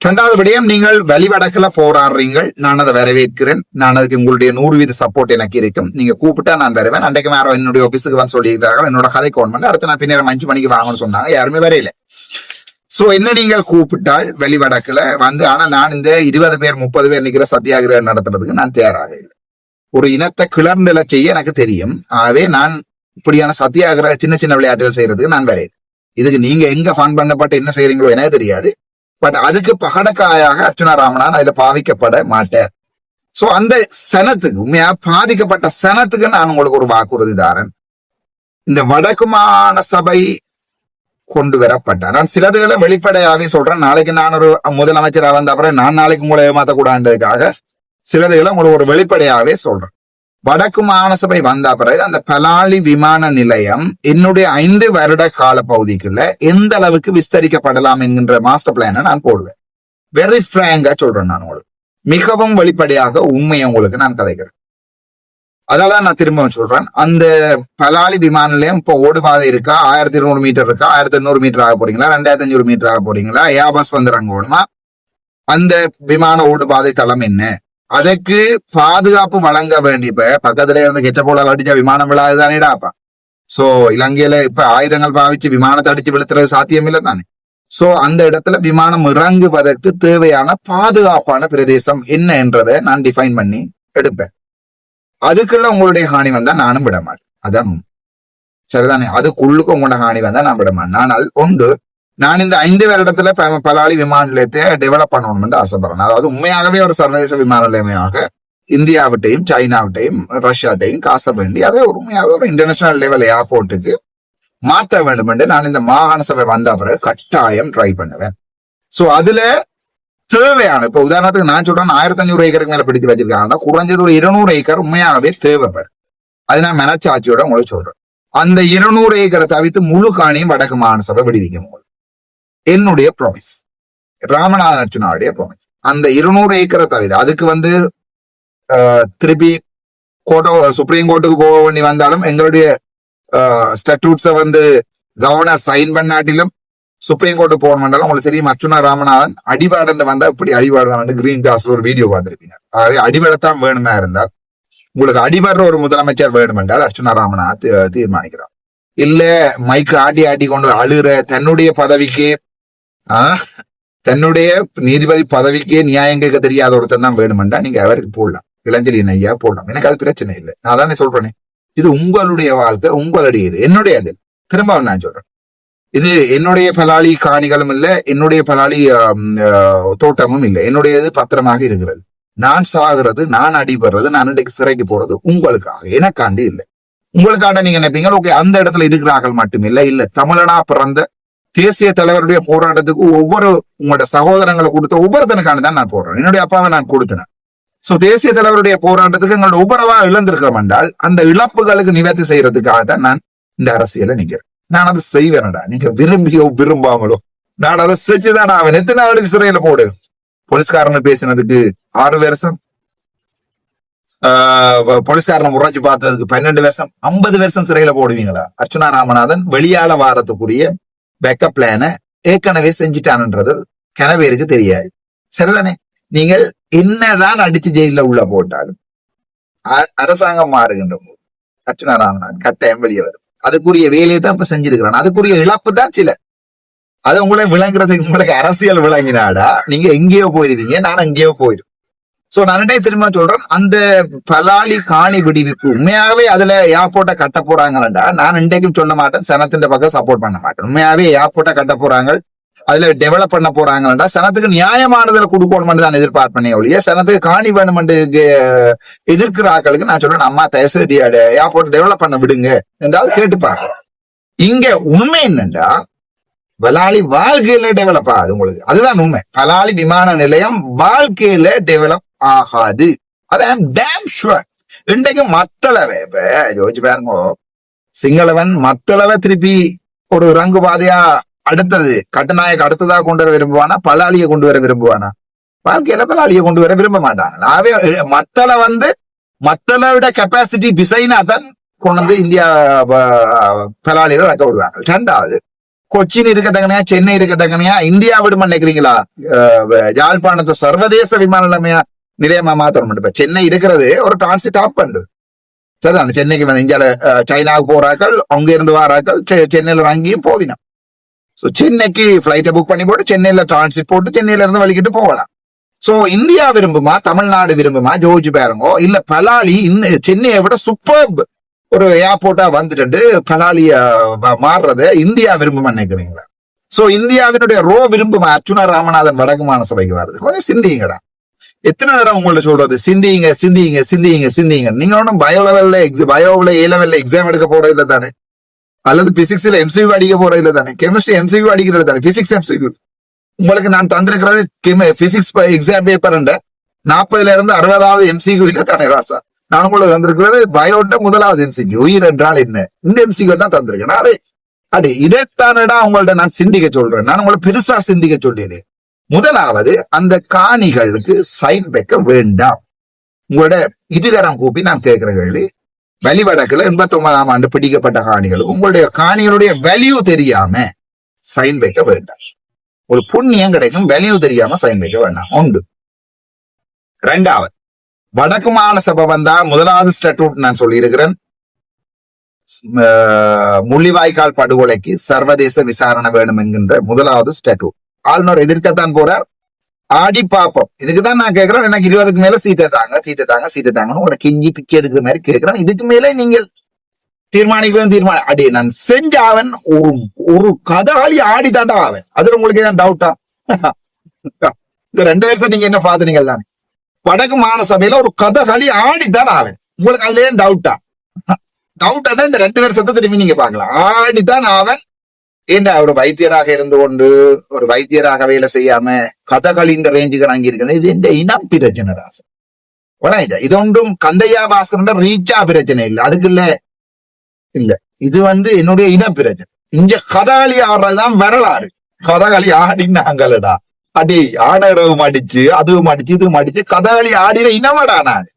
இரண்டாவது விடயம் நீங்கள் வெளிவடக்குல போராடுறீங்கள். நான் அதை வரவேற்கிறேன். நான் அதுக்கு உங்களுடைய 100% சப்போர்ட் எனக்கு இருக்கும். நீங்க கூப்பிட்டா நான் வருவேன். அன்றைக்கு வேற என்னுடைய ஆபீஸுக்கு வந்து சொல்லியிருக்காங்க என்னோட கதை கோன் பண்ணி அடுத்த நான் பின்னர் 5 மணிக்கு வாங்கன்னு சொன்னாங்க. யாருமே வரையில. சோ என்ன நீங்கள் கூப்பிட்டால் வெளிவடக்குல வந்து, ஆனா நான் இந்த 20 பேர் 30 பேர் நிக்கிற சத்தியாகிரகம் நடத்துறதுக்கு நான் தயாராக இல்லை. ஒரு இனத்தை கிளர்நிலை செய்ய எனக்கு தெரியும். ஆகவே நான் இப்படியான சத்தியாகிரக சின்ன சின்ன விளையாட்டுகள் செய்யறதுக்கு நான் வரேன். இதுக்கு நீங்க எங்க ஃபண்ட் பண்ணப்பட்டு என்ன செய்யறீங்களோ எனக்கு தெரியாது. பட் அதுக்கு பகடக்காயாக அர்ச்சுனா ராமநாதன் அதுல பாவிக்கப்பட மாட்டார். சோ அந்த சனத்துக்கு உண்மையா பாதிக்கப்பட்ட சனத்துக்கு நான் உங்களுக்கு ஒரு வாக்குறுதி தாரேன். இந்த வடக்கு மாகாண சபை கொண்டு வரப்பட்டார். நான் சிலதுகளை வெளிப்படையாவே சொல்றேன். நாளைக்கு நான் ஒரு முதலமைச்சராக வந்த அப்புறம் நான் நாளைக்கு உங்களை ஏமாத்தக்கூடாதுக்காக சிலதுகளை உங்களுக்கு ஒரு வெளிப்படையாவே சொல்றேன். வடக்கு மாகாண சபை வந்த பிறகு அந்த பலாலி விமான நிலையம் என்னுடைய 5 வருட கால பகுதிக்குள்ள எந்த அளவுக்கு விஸ்தரிக்கப்படலாம் என்கின்ற மாஸ்டர் பிளான நான் போடுவேன். வெரி பிராங்கா சொல்றேன். நான் உங்களுக்கு மிகவும் வெளிப்படையாக உண்மையை உங்களுக்கு நான் கதைக்கிறேன். அதனால நான் திரும்பவும் சொல்றேன், அந்த பலாலி விமான நிலையம் இப்போ ஓடுபாதை இருக்கா, 1200 மீட்டர் இருக்கா, 1800 மீட்டர் ஆக போறீங்களா, 2500 மீட்டர் ஆக போறீங்களா, ஏர்பஸ் வந்து இறங்கணுமா, அந்த விமான ஓடுபாதை தளம் என்ன, அதற்கு பாதுகாப்பு வழங்க வேண்டிய இப்ப பக்கத்துல இருந்து கெட்ட போல அடிச்சா விமானம் விழாதுதானேடாப்பா. சோ இலங்கையில இப்ப ஆயுதங்கள் பாவிச்சு விமானத்தை அடிச்சு விழுத்துறது சாத்தியம் இல்லை தானே. சோ அந்த இடத்துல விமானம் இறங்குவதற்கு தேவையான பாதுகாப்பான பிரதேசம் என்ன என்றதை நான் டிஃபைன் பண்ணி எடுப்பேன். அதுக்குள்ள உங்களுடைய ஹானி வந்தா நானும் விட மாட்டேன். அதான் சரிதானே. அதுக்குள்ளுக்கு உங்களோட ஹானி வந்தா நான் விட மாட்டேன். ஆனால் ஒன்று, நான் இந்த 5 வருடத்துல பலாலி விமான நிலையத்தை டெவலப் பண்ணணும்னு ஆசைப்படுறேன். அதாவது உண்மையாகவே ஒரு சர்வதேச விமான நிலையமாக இந்தியாவிட்டையும் சைனாவிட்டையும் ரஷ்யாட்டையும் காச வேண்டி அதை உண்மையாகவே ஒரு இன்டர்நேஷனல் லெவல் ஏர்போர்ட்டுக்கு மாற்ற வேண்டும் என்று நான் இந்த மாகாண சபை வந்த பிறகு கட்டாயம் ட்ரை பண்ணுவேன். சோ அதுல தேவையான, இப்ப உதாரணத்துக்கு நான் சொல்றேன் 1500 ஏக்கருக்கு மேல பிடிச்சு வச்சிருக்காங்க, குறைஞ்சது ஒரு 200 ஏக்கர் உண்மையாகவே தேவைப்படும். அது நான் மனச்சாட்சியோட உங்களுக்கு சொல்றேன். அந்த 200 ஏக்கரை தவிர்த்து முழு காணியும் வடக்கு மாகாண சபை விடுவிக்கும். என்னுடைய ப்ராமிஸ், ராமநாதன் அர்ச்சுனாவுடைய ப்ராமிஸ். அந்த 200 ஏக்கரை தவிர அதுக்கு வந்து திருப்பி சுப்ரீம் கோர்ட்டுக்கு போக வேண்டி வந்தாலும் எங்களுடைய ஸ்டாட்யூட்ஸை வந்து கவர்னர் சைன் பண்ணாட்டிலும் சுப்ரீம் கோர்ட்டு போகணும்னாலும் உங்களுக்கு தெரியும், அர்ச்சுனா ராமநாதன் அடிபாடு வந்தா இப்படி அடிபாடு கிரீன் கிளாஸ்ல ஒரு வீடியோ பார்த்திருப்பீங்க. ஆகவே அடிபடத்தான் வேணுமா இருந்தால், உங்களுக்கு அடிபடுற ஒரு முதலமைச்சர் வேணும் என்றால் அர்ச்சுனா ராமநாதன் தீர்மானிக்கிறார். இல்ல மைக்கு ஆட்டி ஆட்டி கொண்டு அழுகிற தன்னுடைய பதவிக்கே தன்னுடைய நீதிபதி பதவிக்கே நியாயம் கேட்க தெரியாத ஒருத்தன் தான் வேணுமெண்டா நீங்க அவருக்கு போடலாம், இளஞ்செழியன் ஐயா போடலாம். எனக்கு அது பிரச்சனை இல்லை. நான் தானே சொல்றேனே, இது உங்களுடைய வாழ்க்கை, உங்களுடைய இது, என்னுடைய அது. திரும்ப நான் சொல்றேன், இது என்னுடைய பலாலி காணிகளும் இல்லை, என்னுடைய பலாலி தோட்டமும் இல்லை. என்னுடையது பத்திரமாக இருக்கிறது. நான் சாகுறது, நான் அடிபடுறது, நான் இன்றைக்கு சிறைக்கு போறது உங்களுக்காக, எனக்காண்டி இல்லை. உங்களுக்காண்ட நீங்க நினைப்பீங்க, ஓகே அந்த இடத்துல இருக்கிறார்கள் மட்டும் இல்லை, இல்ல தமிழனா பிறந்த தேசிய தலைவருடைய போராட்டத்துக்கு ஒவ்வொரு உங்களோட சகோதரங்களை கொடுத்த ஒவ்வொருத்தனுக்கான தான் நான் போடுறேன். என்னுடைய அப்பாவை நான் கொடுத்தேன். சோ தேசிய தலைவருடைய போராட்டத்துக்கு எங்களோட ஒவ்வொருவா இழந்திருக்கிறோம் என்றால் அந்த இழப்புகளுக்கு நிவர்த்தி செய்யறதுக்காக தான் நான் இந்த அரசியலை நிக்கிறேன். நான் அதை செய்வேனடா, நீங்க விரும்பியோ விரும்பாமலோ நான் அதை செஞ்சுதான் அவன். எத்தனை நாளுக்கு சிறையில போடு? போலீஸ்காரனை பேசினதுக்கு 6 வருஷம், போலீஸ்காரனை முறைச்சு பார்த்ததுக்கு 12 வருஷம், 50 வருஷம் சிறையில போடுவீங்களா? அர்ச்சுனா ராமநாதன் வெளியால வாரத்துக்குரிய பேக்கப் பிளான ஏற்கனவே செஞ்சுட்டான்ன்றது கனவேருக்கு தெரியாது. சரிதானே. நீங்கள் என்னதான் அடிச்சு ஜெயில உள்ள போட்டாலும் அரசாங்கம் மாறுகின்ற போது அர்ச்சுனா ராமநாதன் கட்டாயம் வெளியே வரும். அதுக்குரிய வேலையை தான் இப்ப செஞ்சிருக்கிறான். அதுக்குரிய இழப்பு தான் சில. அது உங்களை விளங்குறதுக்கு உங்களுக்கு அரசியல் விளங்கினாடா நீங்க எங்கேயோ போயிருவீங்க, நான் எங்கேயோ போயிடும். சோ நானே திரும்ப சொல்றேன், அந்த பலாலி காணி விடுவிப்பு உண்மையாவே அதுல ஏர்போர்ட்டை கட்ட போறாங்கடா, நான் இன்றைக்கும் சொல்ல மாட்டேன், சனத்தின் பக்கம் சப்போர்ட் பண்ண மாட்டேன். உண்மையாவே ஏர்போர்ட்டை கட்ட போறாங்க, அதுல டெவலப் பண்ண போறாங்கடா, சனத்துக்கு நியாயமானதுல கொடுக்கணும் தான் எதிர்பார்ப்பனே ஒழிய சனத்துக்கு காணி வேணும் எதிர்க்கிற ஆக்களுக்கு நான் சொல்றேன், அம்மா தயவுசெய்து ஏர்போர்ட் டெவலப் பண்ண விடுங்க என்றாவது கேட்டுப்பாங்க. இங்க உண்மை என்னண்டா, பலாலி வாழ்க்கையில டெவலப் ஆகுது உங்களுக்கு, அதுதான் உண்மை. பலாலி விமான நிலையம் வாழ்க்கையில டெவலப் ஆகாது. அதான் டேம் ஷுவர். இன்றைக்கு மத்தளவை இப்ப யோசிச்சு பாருங்க, சிங்களவன் மத்தளவை திருப்பி ஒரு ரங்கு பாதையா அடுத்தது கட்டுநாயக்கு அடுத்ததா கொண்டு வர விரும்புவானா, பலாலியை கொண்டு வர விரும்புவானா? வாழ்க்கையில பலாலியை கொண்டு வர விரும்ப மாட்டாங்க. ஆகவே மத்தளை வந்து மத்தளோட கெப்பாசிட்டி பிசைனா தான் கொண்டு வந்து இந்தியா பலாலியில வைக்க விடுவாங்க. ரெண்டாவது, கொச்சின் இருக்க தகனையா, சென்னை இருக்க தகனையா, இந்தியா விடுமா நினைக்கிறீங்களா? யாழ்ப்பாணத்தை சர்வதேச விமான நிலையமா மாத்தணும். இப்ப சென்னை இருக்கிறது ஒரு டிரான்சிட் ஆப் பண்ணு. சரிதான். சென்னைக்கு வந்து இந்தியால சைனாவுக்கு போறாக்கள், அங்க இருந்து வாராக்கள் சென்னையில அங்கேயும் போவினோம். சோ சென்னைக்கு பிளைட்டை புக் பண்ணி போட்டு சென்னையில டிரான்சிட் போட்டு சென்னையில இருந்து வலிக்கிட்டு போகலாம். சோ இந்தியா விரும்புமா, தமிழ்நாடு விரும்புமா, ஜோர்ஜ் பேருங்கோ இல்ல பலாலி சென்னையை விட சூப்பர் ஒரு ஏர்போர்ட்டா வந்துட்டு பலாலிய மாறுறத இந்தியா விரும்புமா நினைக்கிறீங்களா? சோ இந்தியாவினுடைய விரும்புமா அர்ச்சுனா ராமநாதன் வடக்கு மாகாண சபைக்கு வருது? கொஞ்சம் சிந்திங்கடா. எத்தனை நேரம் உங்கள்ட்ட சொல்றது சிந்திங்க சிந்திங்க சிந்திங்க சிந்திங்க. நீங்க ஒன்றும் பயோவில் ஏ லெவல்ல எக்ஸாம் எடுக்க போறது இல்லை தானே, அல்லது பிசிக்ஸ்ல எம்சிக்யூ அடிக்க போறது இல்லை தானே, கெமிஸ்ட்ரி எம்சிக்யூ அடிக்கிறது தானே, பிசிக்ஸ் எம்சிக்யூ. உங்களுக்கு நான் தந்திருக்கிறது பிசிக்ஸ் எக்ஸாம் பேப்பர் 40ல இருந்து 60வது எம்சிக்யூ இல்லை தானே ராசா. நான் உங்களுக்கு தந்திருக்கிறது பயோட்ட 1வது எம்சிக்யூ, உயிர் என்றால் என்ன, இந்த எம்சிக்யூ தான் தந்திருக்கேன். இதைத்தானடா உங்கள்ட்ட நான் சிந்திக்க சொல்றேன். நான் உங்களை பெருசா சிந்திக்க சொல்லிடு. முதலாவது அந்த காணிகளுக்கு சைன் வைக்க வேண்டாம். உங்களோட இதுகரம் கூப்பி நான் கேட்கிற கேள்வி, வழிவடக்குல 89ஆம் ஆண்டு பிடிக்கப்பட்ட காணிகளுக்கு உங்களுடைய காணிகளுடைய வேல்யூ தெரியாம சைன் வைக்க வேண்டாம். ஒரு புண்ணியம் கிடைக்கும், வேல்யூ தெரியாம சைன் வைக்க வேண்டாம். ஒன்று. இரண்டாவது, வடக்கு மாகாண சபை வந்தா முதலாவது ஸ்டாட்யூட் நான் சொல்லியிருக்கிறேன், முள்ளிவாய்க்கால் படுகொலைக்கு சர்வதேச விசாரணை வேணும் என்கின்ற முதலாவது ஸ்டாட்யூட். ஆளுநர் எதிர்க்கத்தான் போறார். ஆடி பாப்போம். இதுக்குதான் நான் கேட்கிறேன், எனக்கு 20க்கு மேல சீட்டை தாங்க உங்களை கிஞ்சி பிச்சை எடுக்கிற மாதிரி கேட்கிறேன். இதுக்கு மேல நீங்கள் தீர்மானம் அடி நான் செஞ்சாவன் ஒரு கதாளி ஆடி தாண்டா ஆவேன். அதுல உங்களுக்கு ஏதாவது டவுட்டா? இந்த 2 வருஷம் நீங்க என்ன பாத்துனீங்க தானே, வடக்கு மாகாண சபையில ஒரு கதகளி ஆடித்தான் ஆவேன். உங்களுக்கு அதுல ஏன் டவுட்டா? டவுட்டா இந்த 2 வருஷத்தை திரும்பி நீங்க பாக்கலாம். ஆடித்தான் ஆவன். ஏண்டா ஒரு வைத்தியராக இருந்து கொண்டு ஒரு வைத்தியராக வேலை செய்யாம கதகளின் ரேஞ்சுக்கு அங்கிருக்கிறது. இது இந்த இனம் பிரச்சனை ராசன். இது ஒன்றும் கந்தையா பாஸ்கர் ரீச்சா பிரச்சனை இல்லை, அதுக்கு இல்ல இது என்னுடைய இன பிரச்சனை. இங்க கதகளி ஆடுறதுதான் வரலாறு. கதகளி ஆடினாங்களடா, அடி ஆடரவும் அடிச்சு அதுவும் அடிச்சு இதுவும் அடிச்சு கதகளி ஆடின இனமடா நான்.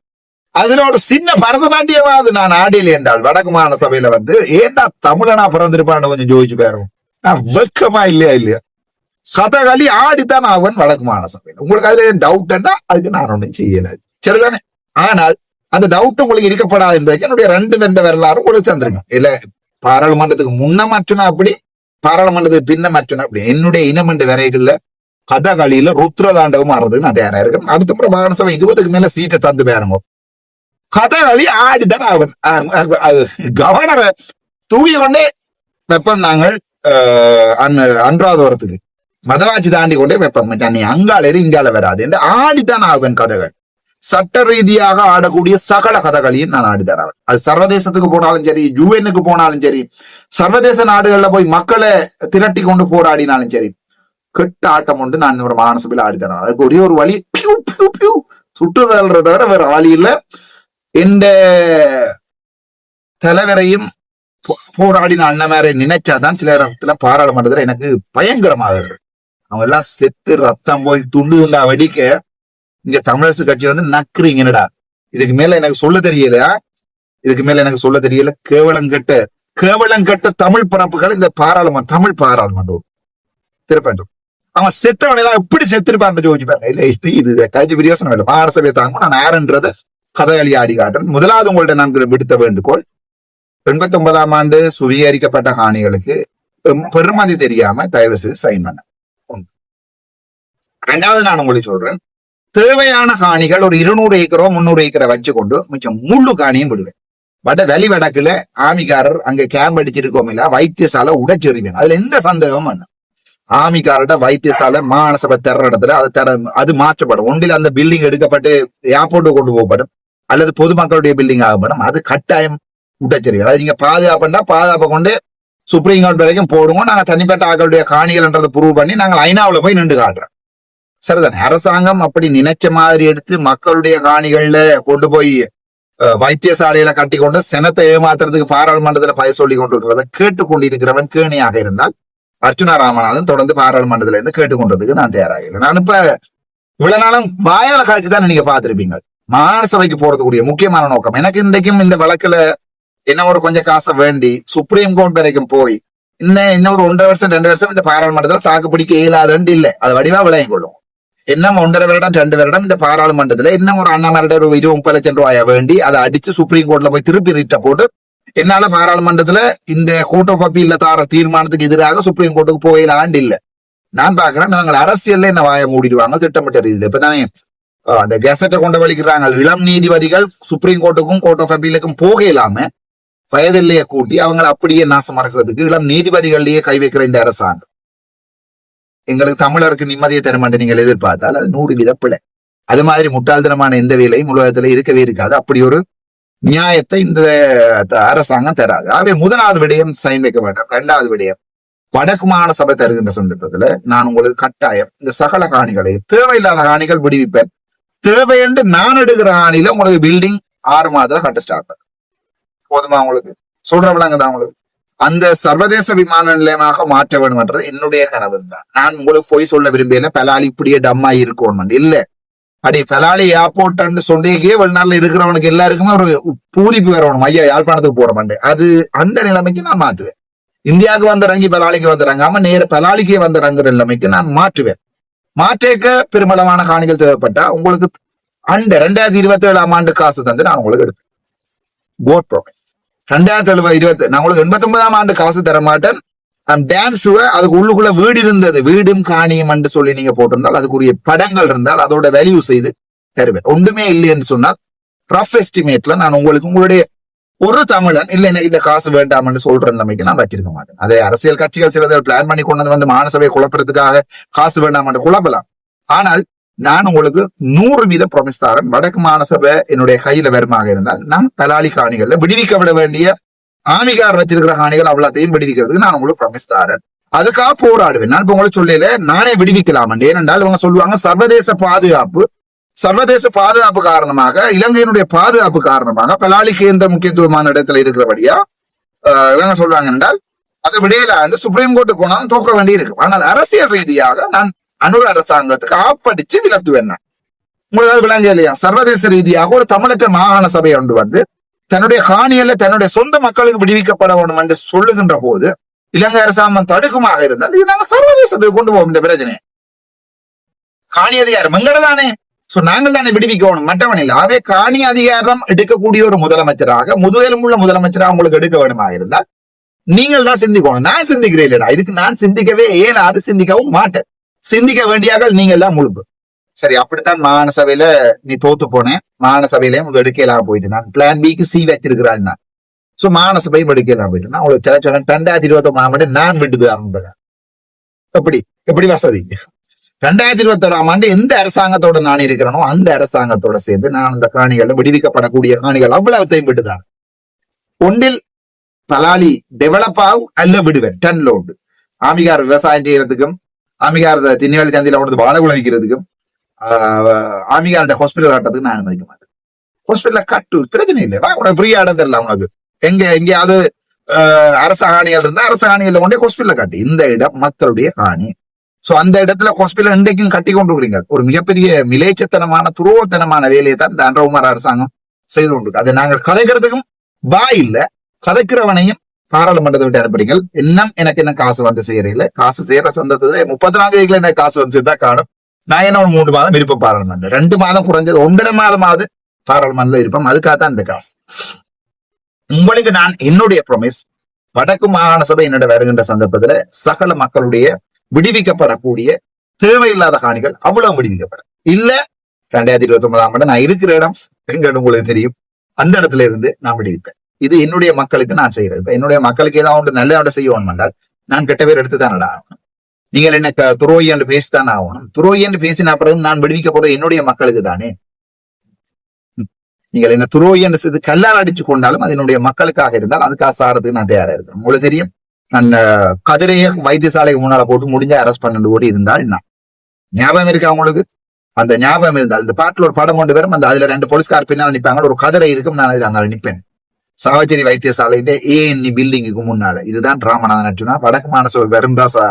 அதுல ஒரு சின்ன பரதநாட்டியமாவது நான் ஆடியில் என்றால் வடக்கு மாகாண சபையில ஏண்டா தமிழனா பிறந்திருப்பான்னு கொஞ்சம் ஜோதிச்சு பேரும். வெக்கமா இல்லையா? கதகளி ஆடித்தான் அவன் வடக்கு மாகாண சபையில. உங்களுக்கு அதுல டவுட்னா அதுக்கு நான் ஒன்றும் செய்யல, சரிதானே? ஆனால் அந்த டவுட் உங்களுக்கு இருக்கப்படாது என்பதற்கு என்னுடைய 2 வரலாறு உங்களுக்கு தந்துருங்க. இல்ல பாராளுமன்றத்துக்கு முன்ன மற்றுனா அப்படி, பாராளுமன்றத்துக்கு பின்ன மற்றுனா அப்படி. என்னுடைய இனம் என்ற வரைகள்ல கதகளியில ருத்ரதாண்டவம் ஆடுறதுக்கு நான் தயாரா இருக்கேன். அடுத்த முறை மாகாண சபை 20க்கு மேல சீட்டை தந்து பேருங்க. கதகளி ஆடிதான் அவன் கவர்னரை தூக்கி கொண்டே வெப்பம். நாங்கள் அன்றாதோரத்துக்கு மதவாச்சி தாண்டி கொண்டே வெப்பம். நீ அங்கால இங்கால வராது என்று ஆடித்தான் ஆவன் கதைகள். சட்ட ரீதியாக ஆடக்கூடிய சகல கதைகளையும் நான் ஆடித்தான் ஆவன். அது சர்வதேசத்துக்கு போனாலும் சரி, யுஎன்னுக்கு போனாலும் சரி, சர்வதேச நாடுகள்ல போய் மக்களை திரட்டி கொண்டு போராடினாலும் சரி, கெட்ட ஆட்டம் ஒன்று நான் ஒரு மாகாண சபையில ஆடித்தரேன். அதுக்கு ஒரே ஒரு வழி, பியூ பியூ பியூ சுட்டுதல்றத தவிர வேற வழி இல்ல. இந்த தலைவரையும் போராடின அண்ணமாரை நினைச்சாதான் சில இடத்துல பாராளுமன்றத்துல எனக்கு பயங்கரமாக இருக்கு. அவங்க எல்லாம் செத்து ரத்தம் போய் துண்டு துண்டா வெடிக்க இங்க தமிழரசு கட்சி நக்குறீங்கடா. இதுக்கு மேல எனக்கு சொல்ல தெரியல, கேவலங்கட்ட தமிழ் பரப்புகள் இந்த பாராளுமன்றம், தமிழ் பாராளுமன்றம் திருப்பண்டும் அவன் செத்தவனெல்லாம் எப்படி செத்துருப்பான்னு யோசிப்பாங்க. இல்ல இது கட்சி பிரியோசனம் இல்லை. மாகாண சபையை தாங்க நான் யாருன்றத கதைகளி ஆடி காட்டுறேன். முதலாவது உங்கள்ட்ட நான் விடுத்த வேண்டுகோள், 89ஆம் ஆண்டு சுவீகரிக்கப்பட்ட காணிகளுக்கு பெருமதி தெரியாம தயவு செய்து சைன் பண்ண. ரெண்டாவது நான் உங்களுக்கு சொல்றேன், தேவையான காணிகள் ஒரு 200 ஏக்கரோ 300 ஏக்கரை வச்சு கொண்டு மிச்சம் முழு காணியும் விடுவேன். வெளி வடக்குல ஆமிக்காரர் அங்க கேம்ப் அடிச்சிருக்கோம் இல்ல, வைத்தியசாலை உடைச்செறிவேன். அதுல எந்த சந்தேகமும் வேண்டாம். ஆமிக்காரர்கிட்ட வைத்தியசாலை மாகாண சபை தர்ற இடத்துல அது மாற்றப்படும். ஒன்றில் அந்த பில்டிங் எடுக்கப்பட்டு ஏர்போர்ட்டு கொண்டு போகப்படும், அல்லது பொதுமக்களுடைய பில்டிங் ஆகப்படும். அது கட்டாயம் உடைச்செறிவேன். அது நீங்க பாதுகாப்பை கொண்டு சுப்ரீம் கோர்ட் வரைக்கும் போடுவோம். நாங்க தனிப்பட்ட ஆக்களுடைய காணிகள்ன்றதை ப்ரூவ் பண்ணி நாங்கள் ஐநாவில் போய் நின்று காட்டுறோம். சரிதான். அரசாங்கம் அப்படி நினைச்ச மாதிரி எடுத்து மக்களுடைய காணிகள்ல கொண்டு போய் வைத்தியசாலையில கட்டி கொண்டு செனத்தை ஏமாத்துறதுக்கு பாராளுமன்றத்துல பயிர் சொல்லி கொண்டு இருக்கிறத கேட்டுக்கொண்டிருக்கிறவன் கேணியாக இருந்தால் அர்ச்சுனா ராமநாதன் தொடர்ந்து பாராளுமன்றத்துல இருந்து கேட்டுக்கொண்டதுக்கு நான் தயாராக. நான் இப்ப இவ்வளவு நாளும் வாயால காட்சி தான் நீங்க பார்த்திருப்பீங்க. மாகாண சபைக்கு போறதுக்குரிய முக்கியமான நோக்கம் எனக்கு இன்றைக்கும் இந்த வழக்குல என்ன ஒரு கொஞ்சம் காசை வேண்டி சுப்ரீம் கோர்ட் வரைக்கும் போய் இன்னொரு 1.5 வருஷம் 2 வருஷம் இந்த பாராளுமன்றத்துல தாக்கு பிடிக்க இயலாதுன்னு இல்லை, அதை வடிவா விளங்கிக் கொள்ளும். இன்னும் 1.5 வருடம் 2 வருடம் இந்த பாராளுமன்றத்துல இன்னும் ஒரு அண்ணாமலையோட ஒரு 20-30 லட்சம் ரூபாய வேண்டி அதை அடிச்சு சுப்ரீம் கோர்ட்ல போய் திருப்பி ரிட்ட போட்டு என்னால பாராளுமன்றத்துல இந்த கோர்ட் ஆஃப் அப்பீல்ல தார தீர்மானத்துக்கு எதிராக சுப்ரீம் கோர்ட்டுக்கு போயிடலாண்டு இல்ல. நான் பாக்குறேன், நாங்கள் அரசியல்ல என்ன வாய மூடிடுவாங்க திட்டமிட்ட ரீதியில். இப்பதானே அந்த கெசட்டை கொண்டு வலிக்கிறாங்க. இளம் நீதிபதிகள் சுப்ரீம் கோர்ட்டுக்கும் கோர்ட் ஆஃப் அப்பீலுக்கும் போக இல்லாம வயதிலேயே கூட்டி அவங்களை அப்படியே நாசம் மறைக்கிறதுக்கு இளம் நீதிபதிகள்லயே கை வைக்கிற இந்த அரசாங்கம் எங்களுக்கு தமிழருக்கு நிம்மதியை தருமாண்டு நீங்கள் எதிர்பார்த்தால் அது 100% பிழை. அது மாதிரி முட்டாள்தனமான எந்த வேலையும் உலகத்துல இருக்கவே இருக்காது. அப்படி ஒரு நியாயத்தை இந்த அரசாங்கம் தராது. ஆகவே முதலாவது விடயம் சைன் வைக்க மாட்டேன். 2வது விடயம், வடக்கு மாகாண சபை தருகின்ற சந்தர்ப்பத்துல நான் உங்களுக்கு கட்டாயம் இந்த சகல காணிகளை தேவையில்லாத காணிகள் விடுவிப்பேன். தேவை என்று நான் எடுக்கிற காணியில உங்களுக்கு பில்டிங் 6 மாதத்துல கட்ட ஸ்டார்ட் பண்ண போதுமா? உங்களுக்கு சொல்ற விளங்குதான் உங்களுக்கு. அந்த சர்வதேச விமான நிலையமாக மாற்ற வேண்டும் என்றது என்னுடைய கனவு தான். நான் உங்களுக்கு போய் சொல்ல விரும்பல பலாலி இப்படியே டம்மா இருக்கணும் இல்ல. அப்படி பலாலி ஏர்போர்ட் சொன்னேக்கே வெளிநாட்டுல இருக்கிறவனுக்கு எல்லாருக்குமே ஒரு பூரிப்பு வரணும். ஐயா யாழ்ப்பாணத்துக்கு போற மாட்டேன். அது அந்த நிலைமைக்கு நான் மாத்துவேன். இந்தியாவுக்கு வந்தறங்கி பலாலிக்கு வந்தறங்காம நேர பலாலிக்கே வந்தறங்கிற நிலைமைக்கு நான் மாற்றுவேன். மாற்றேக்க பெருமளவான காணிகள் தேவைப்பட்டா உங்களுக்கு 2027 ஆண்டு காசு தந்து நான் உங்களுக்கு எடுப்பேன். போட் ப்ராமிஸ் 2020 நான் உங்களுக்கு 89 ஆண்டு காசு தர மாட்டேன். டேம் ஷுவர் அதுக்கு உள்ளுக்குள்ள வீடு இருந்தது, வீடும் காணியம் என்று சொல்லி நீங்க போட்டிருந்தால் அதுக்குரிய படங்கள் இருந்தால் அதோட வேல்யூ செய்து தருவேன். ஒன்றுமே இல்லை என்று சொன்னால் ரஃப் எஸ்டிமேட்ல நான் உங்களுக்கு உங்களுடைய ஒரு தமிழன் இல்ல எனக்கு இந்த காசு வேண்டாம் என்று சொல்ற நிலைமைக்கு நான் வச்சிருக்க மாட்டேன். அதே அரசியல் கட்சிகள் சிலதை பிளான் பண்ணி கொண்டு வந்து மாநசபையை குழப்பறதுக்காக காசு வேண்டாம் என்று குழப்பலாம். ஆனால் நான் உங்களுக்கு 100% ப்ராமிஸ் தரேன். வடக்கு மாநசபை என்னுடைய கையில வருமாக இருந்தால் நான் பலாலி காணிகள்ல விடுவிக்க விட வேண்டிய ஆமிகார் வச்சிருக்கிற காணிகள் அவ்வளோத்தையும் விடுவிக்கிறதுக்கு நான் உங்களுக்கு ப்ராமிஸ் தரேன். அதுக்காக போராடுவேன். நான் இப்ப உங்களுக்கு சொல்லல நானே விடுவிக்கலாம். ஏனென்றால் இவங்க சொல்லுவாங்க சர்வதேச பாதுகாப்பு காரணமாக இலங்கையினுடைய பாதுகாப்பு காரணமாக பலாலிக்கு எந்த முக்கியத்துவமான இடத்துல இருக்கிறபடியா இவங்க சொல்லுவாங்க என்றால் அதை விடையில சுப்ரீம் கோர்ட்டு போனாலும் தோக்க வேண்டி இருக்கு. ஆனால் அரசியல் ரீதியாக நான் அனுர அரசாங்கத்துக்கு ஆப்படிச்சு விலத்துவேன். உங்களுக்கு அது விளங்க இல்லையா? சர்வதேச ரீதியாக ஒரு தமிழக மாகாண சபை ஒன்று வந்து தன்னுடைய காணியில தன்னுடைய சொந்த மக்களுக்கு விடுவிக்கப்பட வேண்டும் என்று சொல்லுகின்ற போது இலங்கை அரசாங்கம் தடுக்குமாக இருந்தால் இது நாங்க சர்வதேசத்துக்கு கொண்டு போவோம். இந்த பிரச்சனை காணி அதிகாரம் எங்கடதானே, நாங்கள் தானே விடுவிக்கணும், மற்றவன் இல்லை. ஆகவே காணி அதிகாரம் எடுக்கக்கூடிய ஒரு முதலமைச்சராக முதுகெலும்புள்ள முதலமைச்சராக உங்களுக்கு எடுக்க வேண்டுமாக இருந்தால் நீங்கள் தான் சிந்திக்கணும். நான் சிந்திக்கிறேன் இல்லைடா, இதுக்கு நான் சிந்திக்கவே இயலாது, சிந்திக்கவும் மாட்டேன். சிந்திக்க வேண்டியாக நீங்கள் தான் முழுப்பு. சரி, அப்படித்தான் மாநசபையில நீ தோத்து போனேன். மாநசபையிலேயே உங்களுக்கு எடுக்கலாம் போயிட்டு நான் பிளான் பிக்கு சி வச்சிருக்கிறாள் நான். சோ மாநசபையும் எடுக்கலாம் போயிட்டு நான் உங்களுக்கு சில சொன்னேன் 2021 நான் விடுது ஆரம்பிக்கிறேன். எப்படி வசதி 2021 எந்த அரசாங்கத்தோட நான் இருக்கிறேனோ அந்த அரசாங்கத்தோட சேர்ந்து நான் அந்த காணிகள் விடுவிக்கப்படக்கூடிய காணிகள் அவ்வளவுத்தையும் விட்டுதான். ஒன்றில் பலாலி டெவலப் ஆகும் அல்ல விடுவேன். 10 லோடு ஆமிகார் விவசாயம் செய்யறதுக்கும் ஆமிகார் திண்ணிவெளி சந்தையில கொண்டு வாழை உழவிக்கிறதுக்கும் ஆமிகார்ட ஹாஸ்பிட்டல் கட்டுறதுக்கு நான் அனுமதிக்க மாட்டேன். ஹாஸ்பிட்டல கட்டு பிரச்சனை இல்லை, உனக்கு ஃப்ரீயா இடம் தெரியல. உனக்கு எங்கேயாவது அரச காணிகள் இருந்தா அரச காணிகள் கொண்டே ஹாஸ்பிட்டல கட்டி. இந்த இடம் மக்களுடைய காணி. சோ அந்த இடத்துல ஹாஸ்பிட்டல் இன்றைக்கும் கட்டி கொண்டு இருக்கிறீங்க. ஒரு மிகப்பெரிய மிலேச்சத்தனமான துரோகத்தனமான வேலையை தான் இந்த அன்றகுமார் அரசாங்கம் செய்து கொண்டிருக்கு. அதை நாங்கள் கதைக்கிறதுக்கும் இல்ல, கதைக்கிறவனையும் பாராளுமன்றத்தை விட்டு அனுப்புறீங்கள். இன்னும் எனக்கு என்ன காசு வந்து செய்யறீங்கள, காசு செய்யற சந்தத்துல 34 தேதியில என்ன காசு வந்து சேர்ந்தா காணும். நான் என்ன ஒரு 3 மாதம் இருப்பேன் பாராளுமன்றம், 2 மாதம் குறைஞ்சது 1.5 மாதமாவது பாராளுமன்றம் இருப்பேன். அதுக்காகத்தான் இந்த காசு. உங்களுக்கு நான் என்னுடைய ப்ராமிஸ், வடக்கு மாகாண சபை என்னோட வருகின்ற சந்தர்ப்பத்துல சகல மக்களுடைய விடுவிக்கப்படக்கூடிய தேவையில்லாத காணிகள் அவ்வளவு விடுவிக்கப்படும். இல்ல 2029 நான் இருக்கிற இடம் எங்க உங்களுக்கு தெரியும், அந்த இடத்துல இருந்து நான் விடுவிப்பேன். இது என்னுடைய மக்களுக்கு நான் செய்யறது. இப்ப என்னுடைய மக்களுக்கு ஏதாவது ஒன்று நல்ல ஒன்று செய்யணும் என்றால் நான் கெட்ட பேர் எடுத்துதான் ஆகணும். நீங்கள் என்ன துரோகி என்று பேசித்தான் ஆகணும். துரோகி என்று பேசின பிறகு நான் விடுவிக்க போறது என்னுடைய மக்களுக்கு தானே. நீங்கள் என்ன துரோகி என்று செய்து கல்லால் அடிச்சு கொண்டாலும் அது என்னுடைய மக்களுக்காக இருந்தால் அதுக்காக சாரத்துக்கு நான் தயாரா இருக்கேன். உங்களுக்கு தெரியும், நான் கதிரைய வைத்தியசாலைக்கு முன்னால போட்டு முடிஞ்ச அரெஸ்ட் 12 கோடி இருந்தால் என்ன ஞாபகம் இருக்கா உங்களுக்கு? அந்த ஞாபகம் இருந்தால் இந்த பாட்டுல ஒரு படம் கொண்டு வரும், அந்த அதுல 2 போலீஸ்கார் பின்னால் நிற்பாங்க, ஒரு கதிரை இருக்கும், நான் அங்க நிற்பேன் சாவச்சேரி வைத்தியசாலையில ஏஎன்இ பில்டிங்குக்கு முன்னால. இதுதான் ராமநாதன் அர்ஜுனா வடக்கு மாநசபை வெறும்பாசா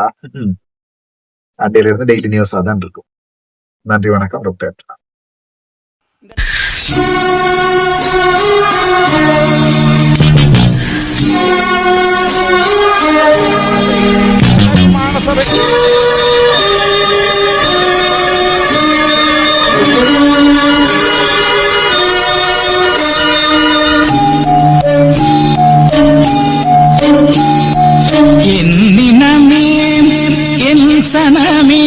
அட்டையில இருந்து டெய்லி நியூஸா தான் இருக்கும். நன்றி, வணக்கம். டாக்டர் என்னினமே என் சனமே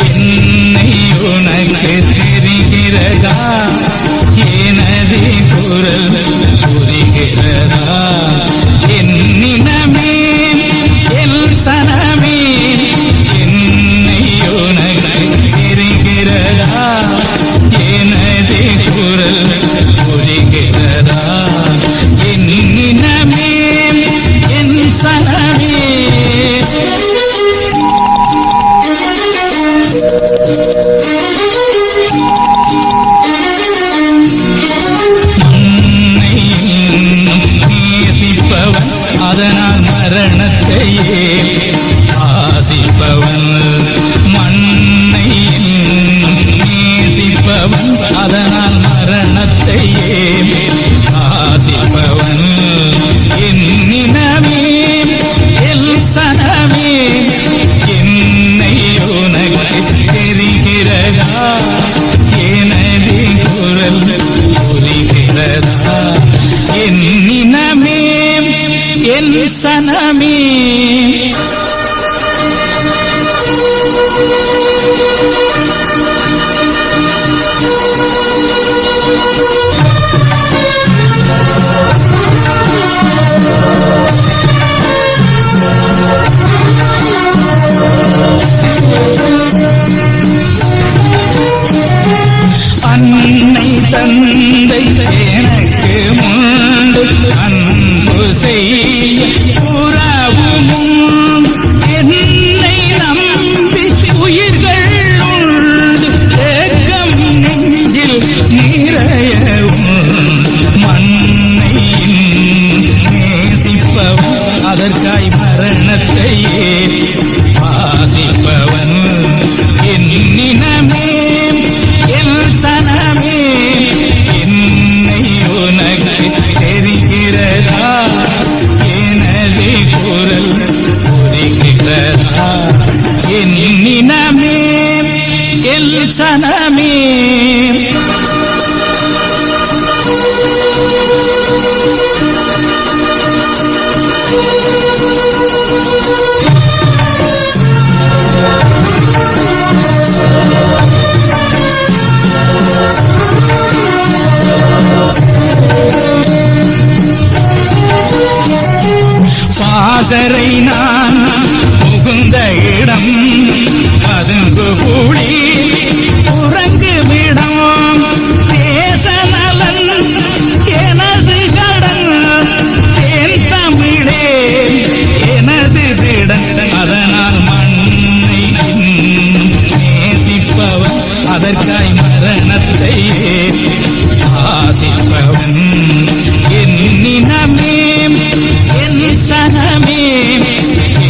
என்னை உனக்கு தெரிகிறதா, எனது குரல் புரிகிறதா. என்னினமே என் சனமே என்னை உனக்கு தெரிகிறதா, எனது குரல் புரிகிறதா. என்னினமே என் சனமே அதனால் ஆசிப்பவன் மண்ணை நேசிப்பவன் அதனால் மரணத்தையே ஆசிப்பவன் என்னினமே எல் சனமே என்னை உனக்கு தெரிகிறதா எனது குரல் புரிகிறதா என்னினமே எல் சனமே அன்னை தந்தை எனக்கு முண்டு அன்பு செய்ய உறவும் என்னை நம்பி உயிர்கள் உண்டு ஏக்கம் நெஞ்சில் நிறையவும் மண்ணை நேசிப்பவன் அதற்காய் மரணத்தையே வாசிப்பவன் என்னினமே சனமே என்னை உனக்கு தெரிகிறதா எனது குரல் புரிகிறதா என்னினமே எல் சனமே பாசறை நான் புகுந்த இடம் பதுங்கு கூடி உறங்குமிடம் தேச நலன் எனது கடன் தேன் தமிழே எனது திடன் அதனால் மண்ணை நேசிப்பவன் அதற்காய் மரணத்தையே ஆசிப்பவன் என்னினமே சனமே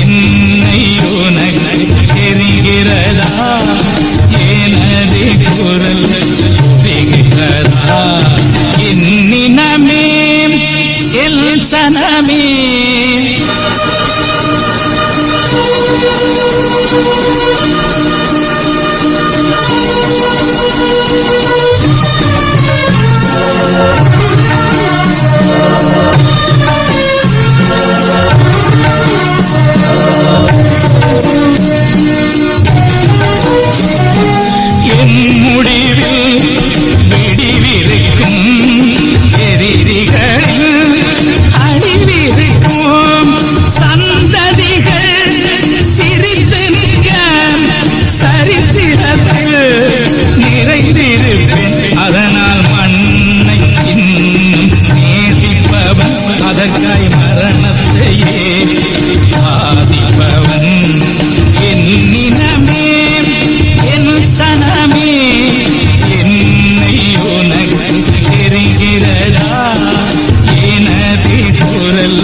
என்னை உனக்கு தெரிகிறதா எனது குரல் புரிகிறதா என்னினமே எல் சனமே அதனால் மண்ணை இன்னும் நேசிப்பவன் அதற்காய் மரணத்தையே ஆதிப்பவன் என்னினமே என் சனமே என்னை உனக்கு தெரிகிறதா எனது குரல்